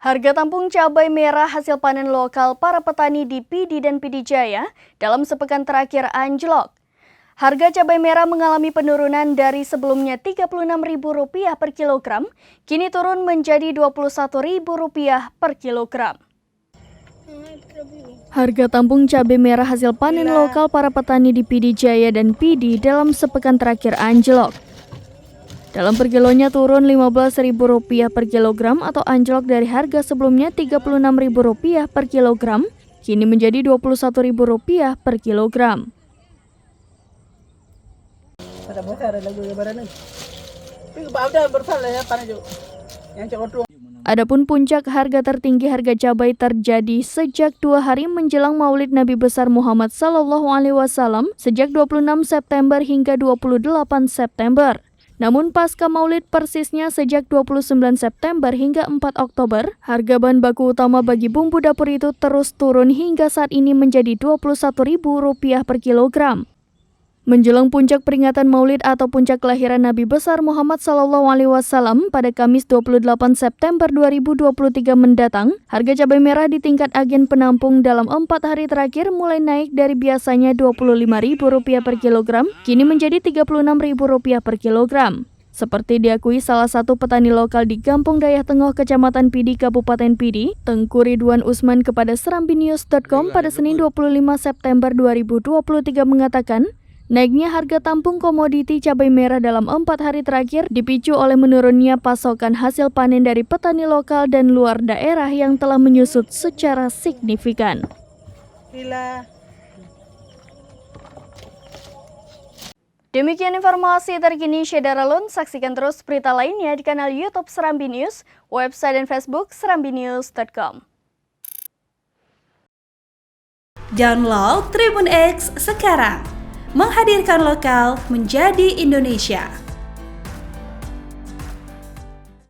Harga tampung cabai merah hasil panen lokal para petani di Pidi dan Pidi Jaya dalam sepekan terakhir anjlok. Harga cabai merah mengalami penurunan dari sebelumnya Rp36.000 per kilogram, kini turun menjadi Rp21.000 per kilogram. Harga tampung cabai merah hasil panen lokal para petani di Pidi Jaya dan Pidi dalam sepekan terakhir anjlok. Dalam per kilonya turun Rp15.000 per kilogram atau anjlok dari harga sebelumnya Rp36.000 per kilogram, kini menjadi Rp21.000 per kilogram. Adapun puncak harga tertinggi harga cabai terjadi sejak 2 hari menjelang Maulid Nabi besar Muhammad SAW sejak 26 September hingga 28 September. Namun pasca Maulid persisnya sejak 29 September hingga 4 Oktober, harga bahan baku utama bagi bumbu dapur itu terus turun hingga saat ini menjadi Rp21.000 per kilogram. Menjelang puncak peringatan Maulid atau puncak kelahiran Nabi besar Muhammad SAW pada Kamis 28 September 2023 mendatang, harga cabai merah di tingkat agen penampung dalam 4 hari terakhir mulai naik dari biasanya Rp25.000 per kilogram, kini menjadi Rp36.000 per kilogram. Seperti diakui salah satu petani lokal di Kampung Dayah Tengah, Kecamatan Pidi, Kabupaten Pidi, Tengku Ridwan Usman kepada serambinews.com pada Senin 25 September 2023 mengatakan, naiknya harga tampung komoditi cabai merah dalam 4 hari terakhir dipicu oleh menurunnya pasokan hasil panen dari petani lokal dan luar daerah yang telah menyusut secara signifikan. Demikian informasi terkini Syedara Lun. Saksikan terus berita lainnya di kanal YouTube Serambi News, website dan Facebook serambinews.com. Download Tribun X sekarang. Menghadirkan lokal menjadi Indonesia.